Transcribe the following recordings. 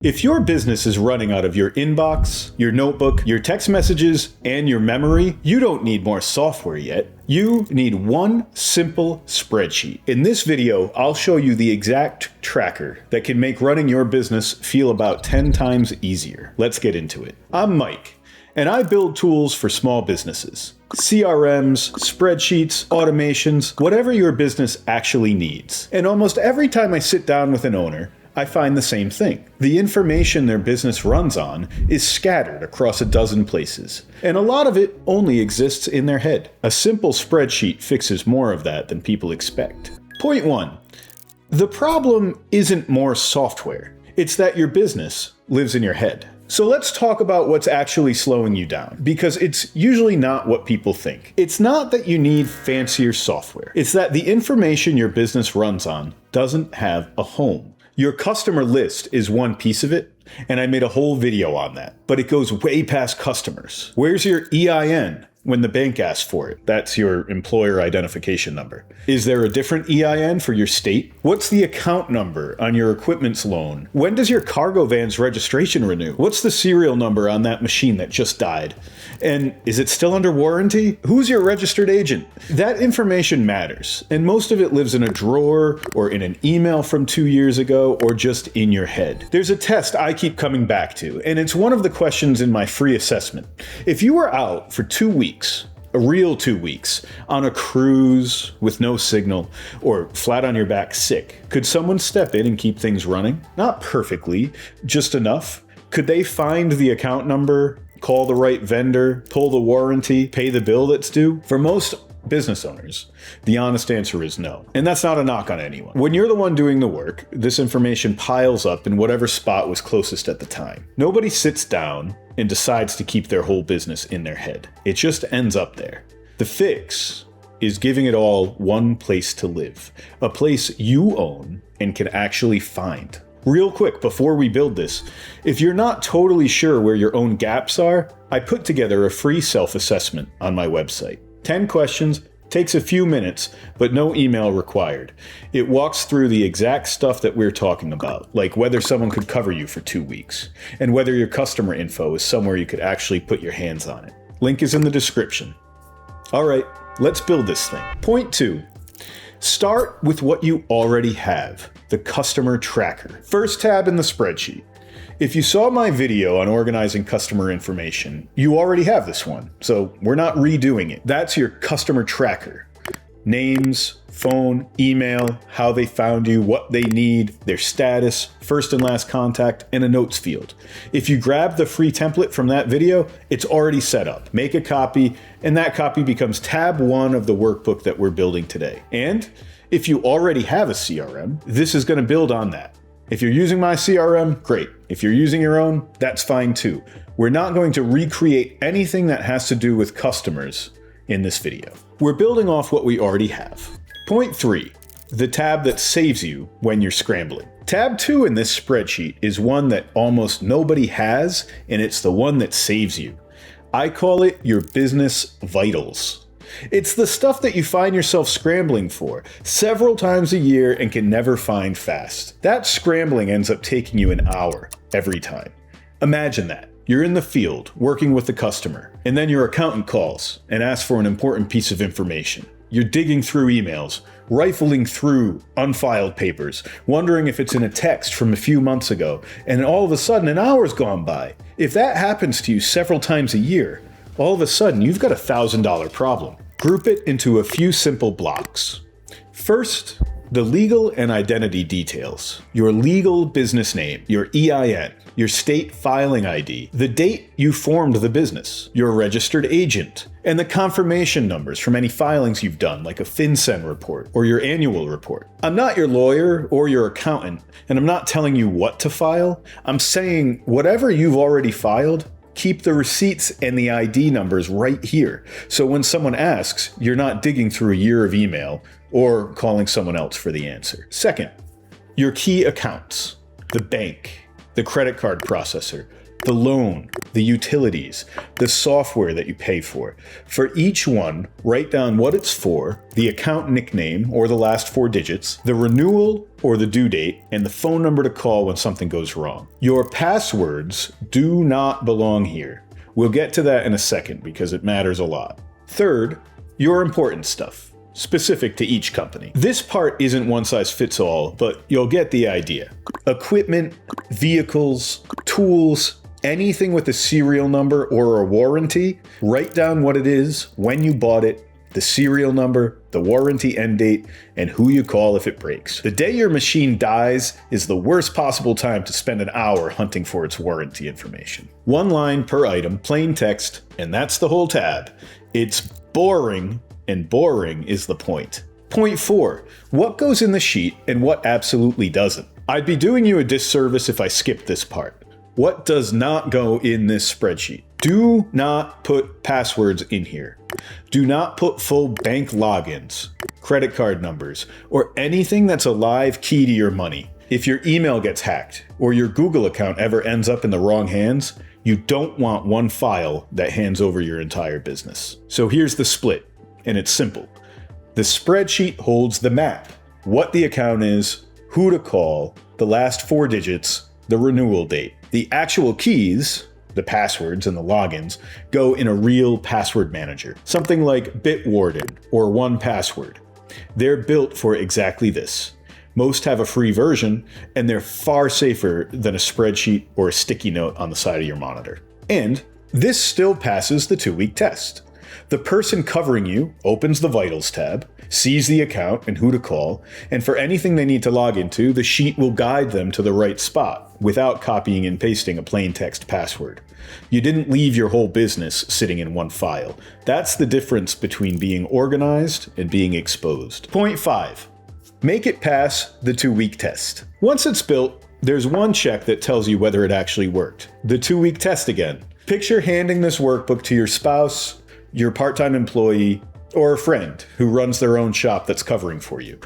If your business is running out of your inbox, your notebook, your text messages, and your memory, you don't need more software yet. You need one simple spreadsheet. In this video, I'll show you the exact tracker that can make running your business feel about 10 times easier. Let's get into it. I'm Mike, and I build tools for small businesses. CRMs, spreadsheets, automations, whatever your business actually needs. And almost every time I sit down with an owner, I find the same thing. The information their business runs on is scattered across a dozen places, and a lot of it only exists in their head. A simple spreadsheet fixes more of that than people expect. Point 1. The problem isn't more software. It's that your business lives in your head. So let's talk about what's actually slowing you down, because it's usually not what people think. It's not that you need fancier software. It's that the information your business runs on doesn't have a home. Your customer list is one piece of it, and I made a whole video on that, but it goes way past customers. Where's your EIN when the bank asks for it? That's your employer identification number. Is there a different EIN for your state? What's the account number on your equipment's loan? When does your cargo van's registration renew? What's the serial number on that machine that just died? And is it still under warranty? Who's your registered agent? That information matters, and most of it lives in a drawer or in an email from 2 years ago or just in your head. There's a test I keep coming back to, and it's one of the questions in my free assessment. If you were out for 2 weeks, a real 2 weeks, on a cruise with no signal, or flat on your back sick, could someone step in and keep things running? Not perfectly, just enough. Could they find the account number, call the right vendor, pull the warranty, pay the bill that's due? For most business owners, the honest answer is no. And that's not a knock on anyone. When you're the one doing the work, this information piles up in whatever spot was closest at the time. Nobody sits down and decides to keep their whole business in their head. It just ends up there. The fix is giving it all one place to live, a place you own and can actually find. Real quick, before we build this, if you're not totally sure where your own gaps are, I put together a free self-assessment on my website. 10 questions, takes a few minutes, but no email required. It walks through the exact stuff that we're talking about, like whether someone could cover you for 2 weeks, and whether your customer info is somewhere you could actually put your hands on it. Link is in the description. All right, let's build this thing. Point 2. Start with what you already have, the customer tracker. First tab in the spreadsheet. If you saw my video on organizing customer information, you already have this one, so we're not redoing it. That's your customer tracker. Names, phone, email, how they found you, what they need, their status, first and last contact, and a notes field. If you grab the free template from that video, it's already set up. Make a copy, and that copy becomes tab 1 of the workbook that we're building today. And if you already have a CRM, this is going to build on that. If you're using my CRM, great. If you're using your own, that's fine too. We're not going to recreate anything that has to do with customers in this video. We're building off what we already have. Point 3, the tab that saves you when you're scrambling. Tab 2 in this spreadsheet is one that almost nobody has, and it's the one that saves you. I call it your business vitals. It's the stuff that you find yourself scrambling for several times a year and can never find fast. That scrambling ends up taking you an hour every time. Imagine that. You're in the field working with the customer, and then your accountant calls and asks for an important piece of information. You're digging through emails, rifling through unfiled papers, wondering if it's in a text from a few months ago, and all of a sudden an hour's gone by. If that happens to you several times a year, all of a sudden you've got a $1,000 problem. Group it into a few simple blocks. First, the legal and identity details. Your legal business name, your EIN, your state filing ID, the date you formed the business, your registered agent, and the confirmation numbers from any filings you've done, like a FinCEN report or your annual report. I'm not your lawyer or your accountant, and I'm not telling you what to file. I'm saying whatever you've already filed, keep the receipts and the ID numbers right here. So when someone asks, you're not digging through a year of email or calling someone else for the answer. Second, your key accounts, the bank, the credit card processor, the loan, the utilities, the software that you pay for. For each one, write down what it's for, the account nickname or the last 4 digits, the renewal or the due date, and the phone number to call when something goes wrong. Your passwords do not belong here. We'll get to that in a second because it matters a lot. Third, your important stuff, specific to each company. This part isn't one size fits all, but you'll get the idea. Equipment, vehicles, tools, anything with a serial number or a warranty, write down what it is, when you bought it, the serial number, the warranty end date, and who you call if it breaks. The day your machine dies is the worst possible time to spend an hour hunting for its warranty information. 1 line per item, plain text, and that's the whole tab. It's boring, and boring is the point. Point 4, what goes in the sheet and what absolutely doesn't? I'd be doing you a disservice if I skipped this part. What does not go in this spreadsheet? Do not put passwords in here. Do not put full bank logins, credit card numbers, or anything that's a live key to your money. If your email gets hacked or your Google account ever ends up in the wrong hands, you don't want one file that hands over your entire business. So here's the split, and it's simple. The spreadsheet holds the map, what the account is, who to call, the last 4 digits, the renewal date. The actual keys, the passwords and the logins, go in a real password manager, something like Bitwarden or 1Password. They're built for exactly this. Most have a free version, and they're far safer than a spreadsheet or a sticky note on the side of your monitor. And this still passes the 2-week test. The person covering you opens the Vitals tab, sees the account and who to call, and for anything they need to log into, the sheet will guide them to the right spot without copying and pasting a plain text password. You didn't leave your whole business sitting in one file. That's the difference between being organized and being exposed. Point 5. Make it pass the 2-week test. Once it's built, there's one check that tells you whether it actually worked. The 2-week test again. Picture handing this workbook to your spouse, your part-time employee, or a friend who runs their own shop that's covering for you.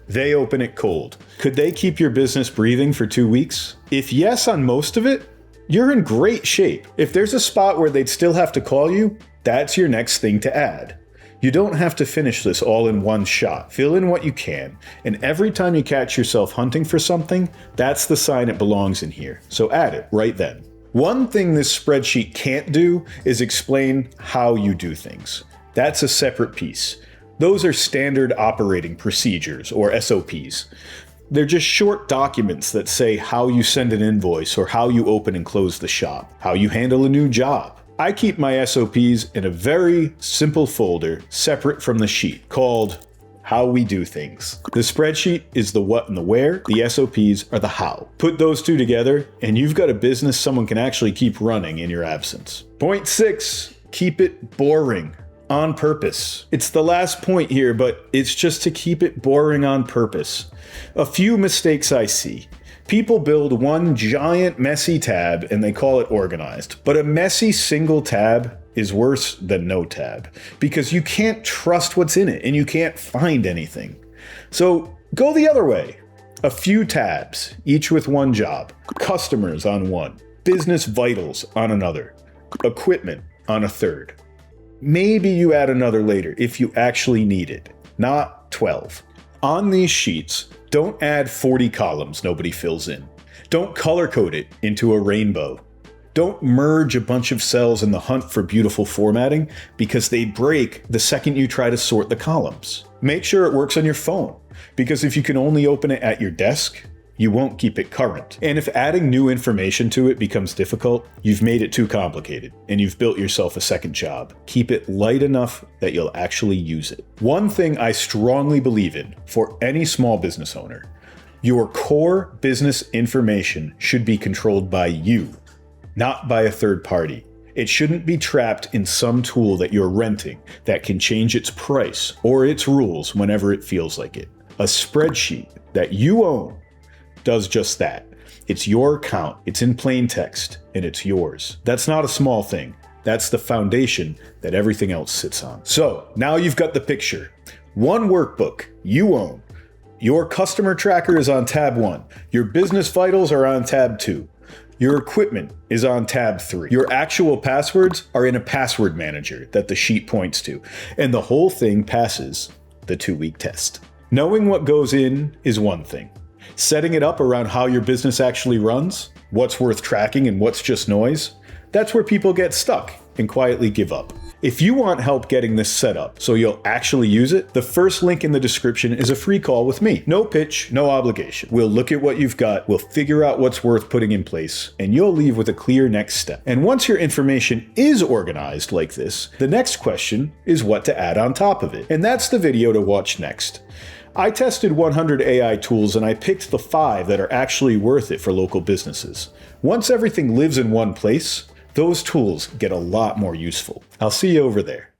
They open it cold. Could they keep your business breathing for 2 weeks? If yes on most of it, you're in great shape. If there's a spot where they'd still have to call you, that's your next thing to add. You don't have to finish this all in one shot. Fill in what you can, and every time you catch yourself hunting for something, that's the sign it belongs in here. So add it right then. One thing this spreadsheet can't do is explain how you do things. That's a separate piece. Those are standard operating procedures, or SOPs. They're just short documents that say how you send an invoice or how you open and close the shop, how you handle a new job. I keep my SOPs in a very simple folder separate from the sheet called How We Do Things. The spreadsheet is the what and the where, the SOPs are the how. Put those two together and you've got a business someone can actually keep running in your absence. Point 6, keep it boring. On purpose. It's the last point here, but it's just to keep it boring on purpose. A few mistakes I see. People build one giant messy tab and they call it organized. But a messy single tab is worse than no tab because you can't trust what's in it and you can't find anything. So go the other way. A few tabs, each with one job. Customers on one. Business vitals on another. Equipment on a third. Maybe you add another later if you actually need it, not 12. On these sheets, don't add 40 columns nobody fills in. Don't color code it into a rainbow. Don't merge a bunch of cells in the hunt for beautiful formatting because they break the second you try to sort the columns. Make sure it works on your phone because if you can only open it at your desk, you won't keep it current. And if adding new information to it becomes difficult, you've made it too complicated and you've built yourself a second job. Keep it light enough that you'll actually use it. One thing I strongly believe in for any small business owner, your core business information should be controlled by you, not by a third party. It shouldn't be trapped in some tool that you're renting that can change its price or its rules whenever it feels like it. A spreadsheet that you own does just that. It's your account, it's in plain text, and it's yours. That's not a small thing. That's the foundation that everything else sits on. So now you've got the picture. One workbook you own. Your customer tracker is on tab 1. Your business vitals are on tab 2. Your equipment is on tab 3. Your actual passwords are in a password manager that the sheet points to, and the whole thing passes the 2-week test. Knowing what goes in is one thing. Setting it up around how your business actually runs, what's worth tracking and what's just noise, that's where people get stuck and quietly give up. If you want help getting this set up so you'll actually use it, the first link in the description is a free call with me. No pitch, no obligation. We'll look at what you've got, we'll figure out what's worth putting in place, and you'll leave with a clear next step. And once your information is organized like this, the next question is what to add on top of it. And that's the video to watch next. I tested 100 AI tools and I picked the 5 that are actually worth it for local businesses. Once everything lives in one place, those tools get a lot more useful. I'll see you over there.